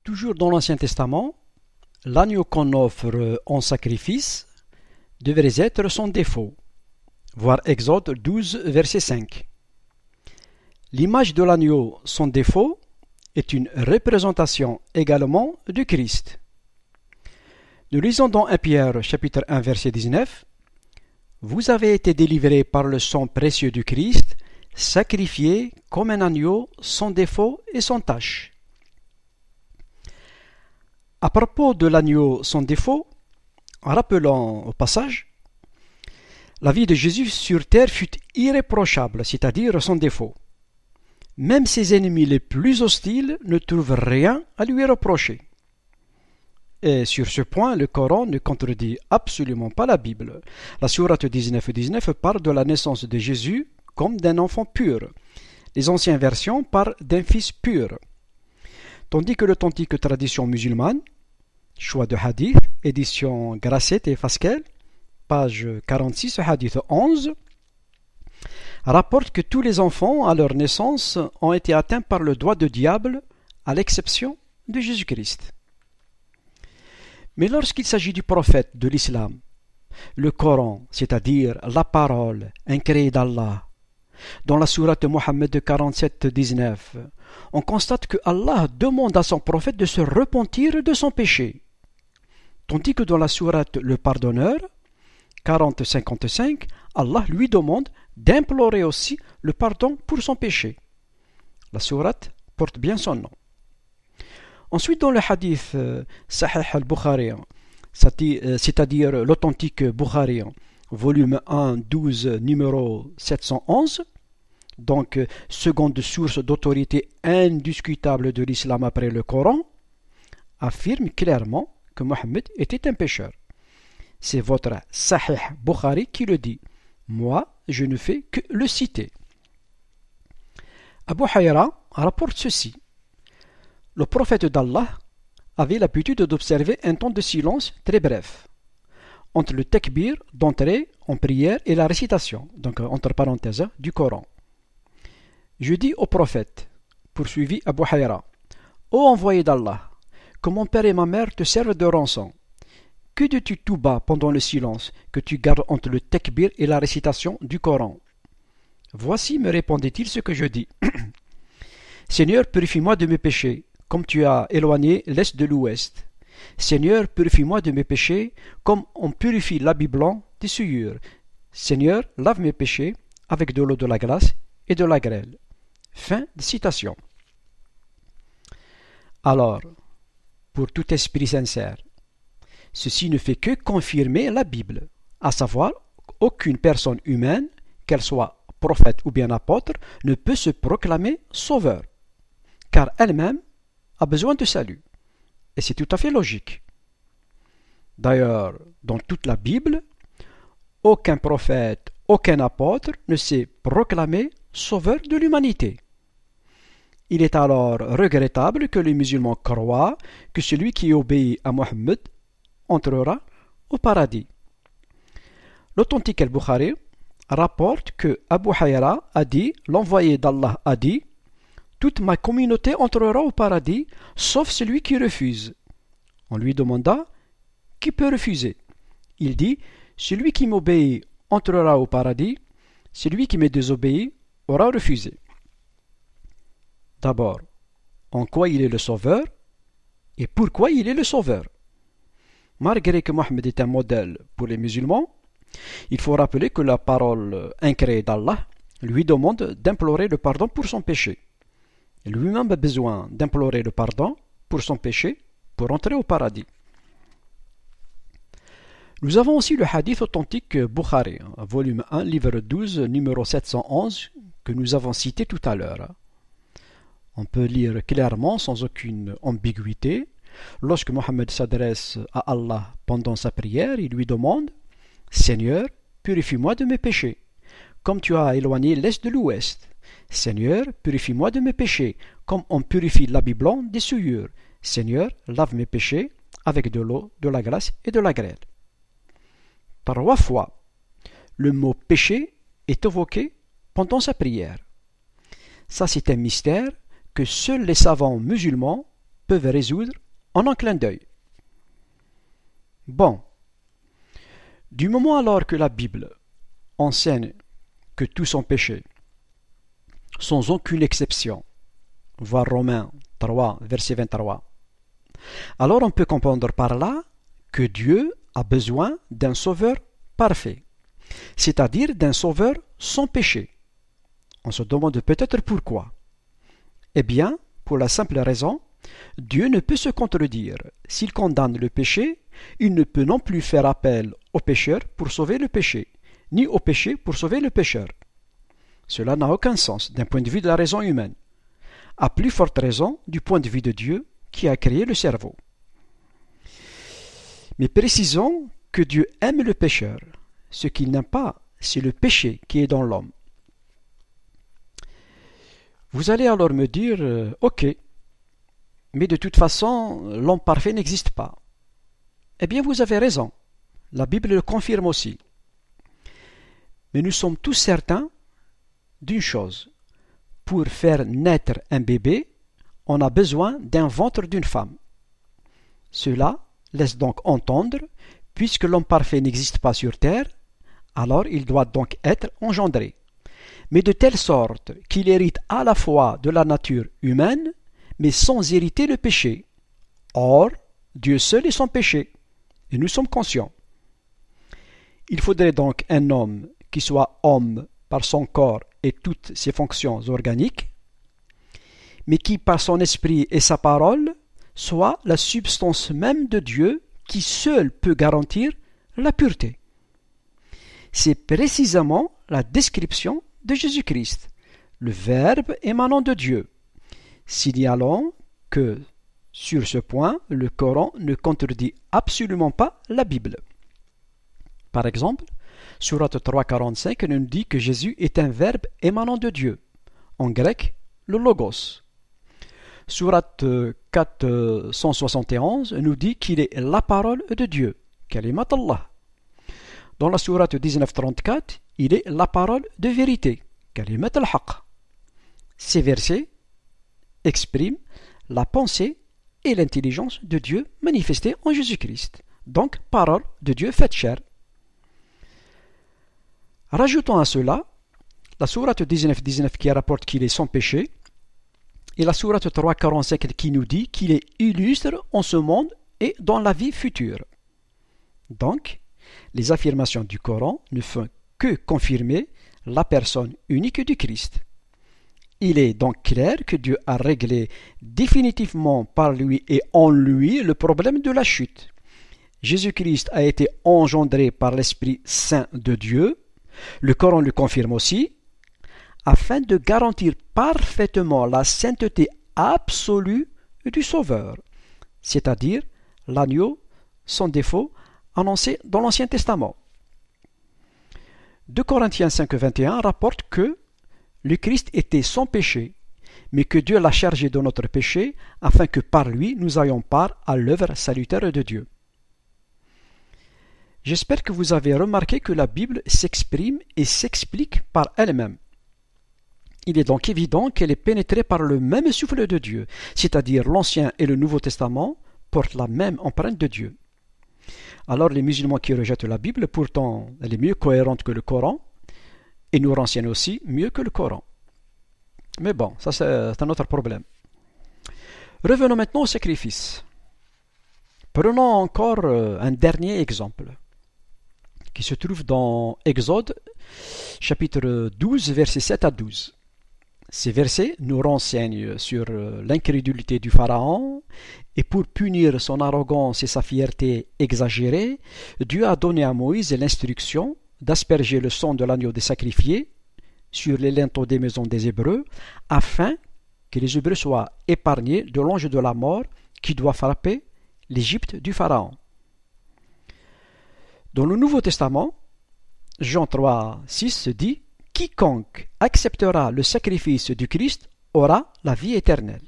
Toujours dans l'Ancien Testament, l'agneau qu'on offre en sacrifice devrait être sans défaut. Voir Exode 12, verset 5. L'image de l'agneau sans défaut est une représentation également du Christ. Nous lisons dans 1 Pierre chapitre 1 verset 19. Vous avez été délivrés par le sang précieux du Christ, sacrifié comme un agneau sans défaut et sans tache. À propos de l'agneau sans défaut, rappelons au passage, la vie de Jésus sur terre fut irréprochable, c'est-à-dire sans défaut. Même ses ennemis les plus hostiles ne trouvent rien à lui reprocher. Et sur ce point, le Coran ne contredit absolument pas la Bible. La sourate 19 parle de la naissance de Jésus comme d'un enfant pur. Les anciennes versions parlent d'un fils pur. Tandis que l'authentique tradition musulmane, choix de hadith, édition Grasset et Fasquelle, page 46, hadith 11, rapporte que tous les enfants à leur naissance ont été atteints par le doigt de diable, à l'exception de Jésus-Christ. Mais lorsqu'il s'agit du prophète de l'islam, le Coran, c'est-à-dire la parole incréée d'Allah, dans la sourate Mohammed 47-19, on constate que Allah demande à son prophète de se repentir de son péché, tandis que dans la sourate Le Pardonneur, 40-55, Allah lui demande d'implorer aussi le pardon pour son péché. La sourate porte bien son nom. Ensuite, dans le hadith Sahih al-Bukhari, c'est-à-dire l'authentique Bukhari, volume 1, 12, numéro 711, donc seconde source d'autorité indiscutable de l'islam après le Coran, affirme clairement que Mohammed était un pécheur. C'est votre Sahih Bukhari qui le dit. Moi, je ne fais que le citer. Abu Hayra rapporte ceci. Le prophète d'Allah avait l'habitude d'observer un temps de silence très bref entre le takbir d'entrée en prière et la récitation, donc entre parenthèses, du Coran. Je dis au prophète, poursuivit Abu Hayra, ô envoyé d'Allah, que mon père et ma mère te servent de rançon. Que dis-tu tout bas pendant le silence que tu gardes entre le takbir et la récitation du Coran? Voici, me répondait-il, ce que je dis. Seigneur, purifie-moi de mes péchés, comme tu as éloigné l'est de l'ouest. Seigneur, purifie-moi de mes péchés, comme on purifie l'habit blanc des souillures. Seigneur, lave mes péchés avec de l'eau de la glace et de la grêle. Fin de citation. Alors, pour tout esprit sincère, ceci ne fait que confirmer la Bible, à savoir aucune personne humaine, qu'elle soit prophète ou bien apôtre, ne peut se proclamer sauveur, car elle-même a besoin de salut. Et c'est tout à fait logique. D'ailleurs, dans toute la Bible, aucun prophète, aucun apôtre ne s'est proclamé sauveur de l'humanité. Il est alors regrettable que les musulmans croient que celui qui obéit à Mohammed entrera au paradis. L'authentique al-Bukhari rapporte que Abu Hayra a dit, l'envoyé d'Allah a dit, toute ma communauté entrera au paradis, sauf celui qui refuse. On lui demanda, qui peut refuser? Il dit, celui qui m'obéit entrera au paradis, celui qui me désobéit aura refusé. D'abord, en quoi il est le sauveur et pourquoi il est le sauveur? Malgré que Mohammed est un modèle pour les musulmans, il faut rappeler que la parole incréée d'Allah lui demande d'implorer le pardon pour son péché. Lui-même a besoin d'implorer le pardon pour son péché pour entrer au paradis. Nous avons aussi le hadith authentique Bukhari, volume 1, livre 12, numéro 711, que nous avons cité tout à l'heure. On peut lire clairement, sans aucune ambiguïté, lorsque Mohammed s'adresse à Allah pendant sa prière, il lui demande « Seigneur, purifie-moi de mes péchés, comme tu as éloigné l'est de l'ouest. Seigneur, purifie-moi de mes péchés, comme on purifie l'habit blanc des souillures. Seigneur, lave mes péchés avec de l'eau, de la glace et de la grêle. » 3 fois, le mot péché est évoqué pendant sa prière. Ça, c'est un mystère que seuls les savants musulmans peuvent résoudre en un clin d'œil. Bon, du moment alors que la Bible enseigne que tous sont péchés, sans aucune exception, voir Romains 3, verset 23, alors on peut comprendre par là que Dieu a besoin d'un sauveur parfait, c'est-à-dire d'un sauveur sans péché. On se demande peut-être pourquoi. Eh bien, pour la simple raison, Dieu ne peut se contredire. S'il condamne le péché, il ne peut non plus faire appel au pécheur pour sauver le péché, ni au péché pour sauver le pécheur. Cela n'a aucun sens d'un point de vue de la raison humaine, à plus forte raison du point de vue de Dieu qui a créé le cerveau. Mais précisons que Dieu aime le pécheur. Ce qu'il n'aime pas, c'est le péché qui est dans l'homme. Vous allez alors me dire, ok, mais de toute façon, l'homme parfait n'existe pas. Eh bien, vous avez raison. La Bible le confirme aussi. Mais nous sommes tous certains d'une chose. Pour faire naître un bébé, on a besoin d'un ventre d'une femme. Cela laisse donc entendre, puisque l'homme parfait n'existe pas sur terre, alors il doit donc être engendré, mais de telle sorte qu'il hérite à la fois de la nature humaine, mais sans hériter le péché. Or, Dieu seul est sans péché, et nous sommes conscients. Il faudrait donc un homme qui soit homme par son corps et toutes ses fonctions organiques, mais qui par son esprit et sa parole soit la substance même de Dieu qui seul peut garantir la pureté. C'est précisément la description de Jésus-Christ, le Verbe émanant de Dieu, signalant que, sur ce point, le Coran ne contredit absolument pas la Bible. Par exemple, Sourate 3.45 nous dit que Jésus est un Verbe émanant de Dieu, en grec, le Logos. Sourate 471 nous dit qu'il est la parole de Dieu, Kalimat Allah. Dans la sourate 19.34, il est la parole de vérité, Kalimat al-Haq. Ces versets expriment la pensée et l'intelligence de Dieu manifestée en Jésus-Christ, donc parole de Dieu faite chair. Rajoutons à cela la sourate 19.19 qui rapporte qu'il est sans péché, et la sourate 3.45 qui nous dit qu'il est illustre en ce monde et dans la vie future. Donc, les affirmations du Coran ne font que confirmer la personne unique du Christ. Il est donc clair que Dieu a réglé définitivement par lui et en lui le problème de la chute. Jésus-Christ a été engendré par l'Esprit Saint de Dieu, le Coran le confirme aussi, afin de garantir parfaitement la sainteté absolue du Sauveur, c'est-à-dire l'agneau sans défaut annoncé dans l'Ancien Testament. 2 Corinthiens 5.21 rapporte que le Christ était sans péché, mais que Dieu l'a chargé de notre péché, afin que par lui nous ayons part à l'œuvre salutaire de Dieu. J'espère que vous avez remarqué que la Bible s'exprime et s'explique par elle-même. Il est donc évident qu'elle est pénétrée par le même souffle de Dieu, c'est-à-dire l'Ancien et le Nouveau Testament portent la même empreinte de Dieu. Alors les musulmans qui rejettent la Bible, pourtant elle est mieux cohérente que le Coran, et nous renseigne aussi mieux que le Coran. Mais bon, ça c'est un autre problème. Revenons maintenant au sacrifice. Prenons encore un dernier exemple, qui se trouve dans Exode, chapitre 12, versets 7 à 12. Ces versets nous renseignent sur l'incrédulité du Pharaon, et pour punir son arrogance et sa fierté exagérée, Dieu a donné à Moïse l'instruction d'asperger le sang de l'agneau des sacrifiés sur les linteaux des maisons des Hébreux, afin que les Hébreux soient épargnés de l'ange de la mort qui doit frapper l'Égypte du Pharaon. Dans le Nouveau Testament, Jean 3,6 dit « Quiconque acceptera le sacrifice du Christ aura la vie éternelle ».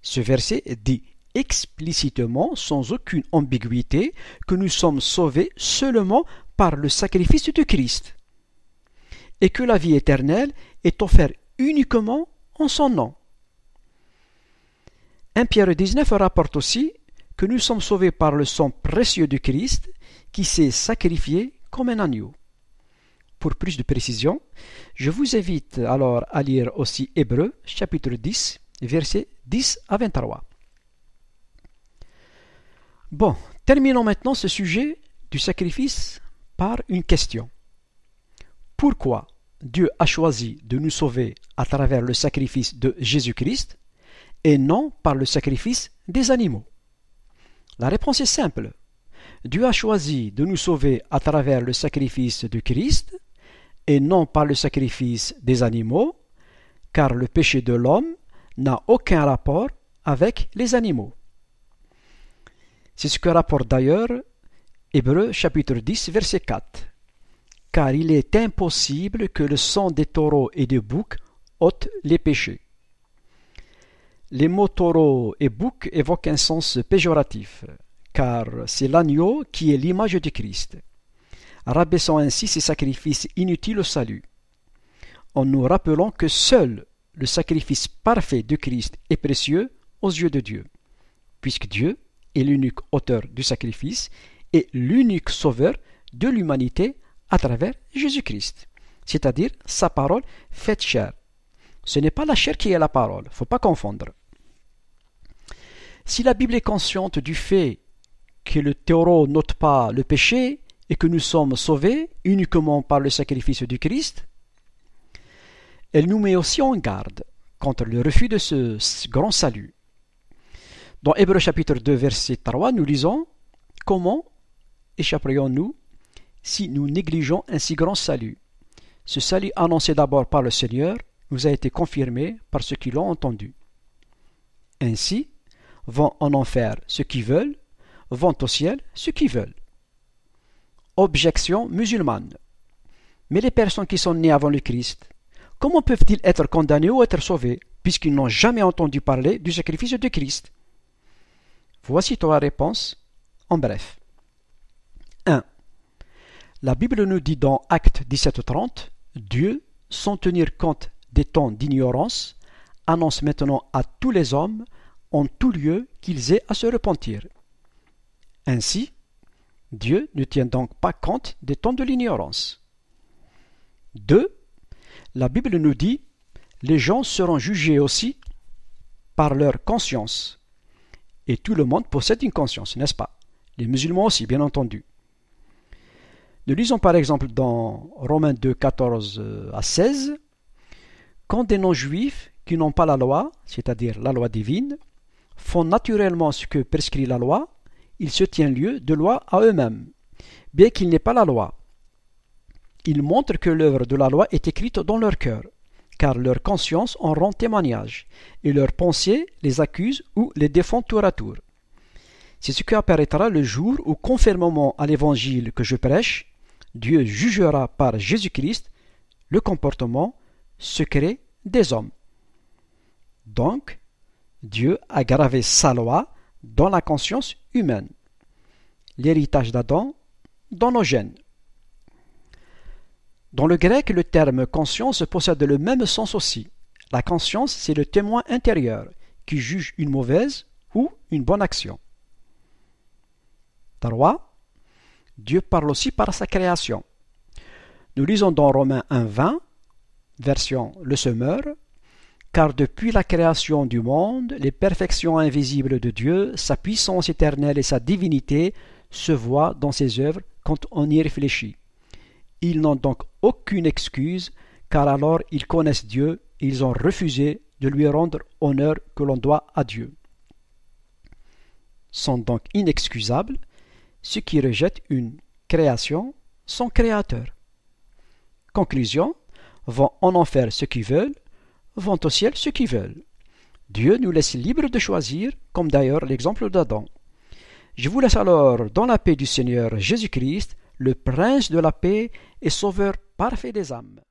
Ce verset dit explicitement, sans aucune ambiguïté, que nous sommes sauvés seulement par le sacrifice du Christ, et que la vie éternelle est offerte uniquement en son nom. 1 Pierre 19 rapporte aussi que nous sommes sauvés par le sang précieux de Christ qui s'est sacrifié comme un agneau. Pour plus de précision, je vous invite alors à lire aussi Hébreux, chapitre 10, versets 10 à 23. Bon, terminons maintenant ce sujet du sacrifice par une question. Pourquoi Dieu a choisi de nous sauver à travers le sacrifice de Jésus-Christ et non par le sacrifice des animaux? La réponse est simple. Dieu a choisi de nous sauver à travers le sacrifice de Christ et non par le sacrifice des animaux, car le péché de l'homme n'a aucun rapport avec les animaux. C'est ce que rapporte d'ailleurs Hébreux chapitre 10 verset 4. Car il est impossible que le sang des taureaux et des boucs ôte les péchés. Les mots taureau et bouc évoquent un sens péjoratif, car c'est l'agneau qui est l'image du Christ, rabaissant ainsi ses sacrifices inutiles au salut, en nous rappelant que seul le sacrifice parfait de Christ est précieux aux yeux de Dieu, puisque Dieu est l'unique auteur du sacrifice et l'unique sauveur de l'humanité à travers Jésus-Christ, c'est-à-dire sa parole faite chair. Ce n'est pas la chair qui est la parole, il ne faut pas confondre. Si la Bible est consciente du fait que le taureau n'ôte pas le péché et que nous sommes sauvés uniquement par le sacrifice du Christ, elle nous met aussi en garde contre le refus de ce grand salut. Dans Hébreux chapitre 2 verset 3, nous lisons « Comment échapperions-nous si nous négligeons un si grand salut? Ce salut annoncé d'abord par le Seigneur nous a été confirmé par ceux qui l'ont entendu. Ainsi, vont en enfer ceux qui veulent, vont au ciel ceux qui veulent. » Objection musulmane. Mais les personnes qui sont nées avant le Christ, comment peuvent-ils être condamnés ou être sauvés, puisqu'ils n'ont jamais entendu parler du sacrifice de Christ? Voici trois réponses, en bref. 1. La Bible nous dit dans Actes 17:30, Dieu, sans tenir compte des temps d'ignorance, annonce maintenant à tous les hommes, en tout lieu, qu'ils aient à se repentir. Ainsi, Dieu ne tient donc pas compte des temps de l'ignorance. 2. La Bible nous dit, les gens seront jugés aussi par leur conscience. Et tout le monde possède une conscience, n'est-ce pas? Les musulmans aussi, bien entendu. Nous lisons par exemple dans Romains 2, 14 à 16, quand des non-juifs qui n'ont pas la loi, c'est-à-dire la loi divine, font naturellement ce que prescrit la loi, ils se tiennent lieu de loi à eux-mêmes, bien qu'il n'ait pas la loi. Ils montrent que l'œuvre de la loi est écrite dans leur cœur, car leur conscience en rend témoignage, et leurs pensées les accusent ou les défendent tour à tour. C'est ce qui apparaîtra le jour où, conformément à l'évangile que je prêche, Dieu jugera par Jésus-Christ le comportement secret des hommes. Donc, Dieu a gravé sa loi dans la conscience humaine, l'héritage d'Adam dans nos gènes. Dans le grec, le terme conscience possède le même sens aussi. La conscience, c'est le témoin intérieur qui juge une mauvaise ou une bonne action. 3. Dieu parle aussi par sa création. Nous lisons dans Romains 1:20, version Le Semeur, « Car depuis la création du monde, les perfections invisibles de Dieu, sa puissance éternelle et sa divinité se voient dans ses œuvres quand on y réfléchit. Ils n'ont donc aucune excuse, car alors ils connaissent Dieu et ils ont refusé de lui rendre honneur que l'on doit à Dieu. Sont donc inexcusables ceux qui rejettent une création sans créateur. Conclusion, vont en enfer ceux qui veulent, vont au ciel ceux qui veulent. Dieu nous laisse libres de choisir, comme d'ailleurs l'exemple d'Adam. Je vous laisse alors dans la paix du Seigneur Jésus-Christ, le prince de la paix et sauveur parfait des âmes.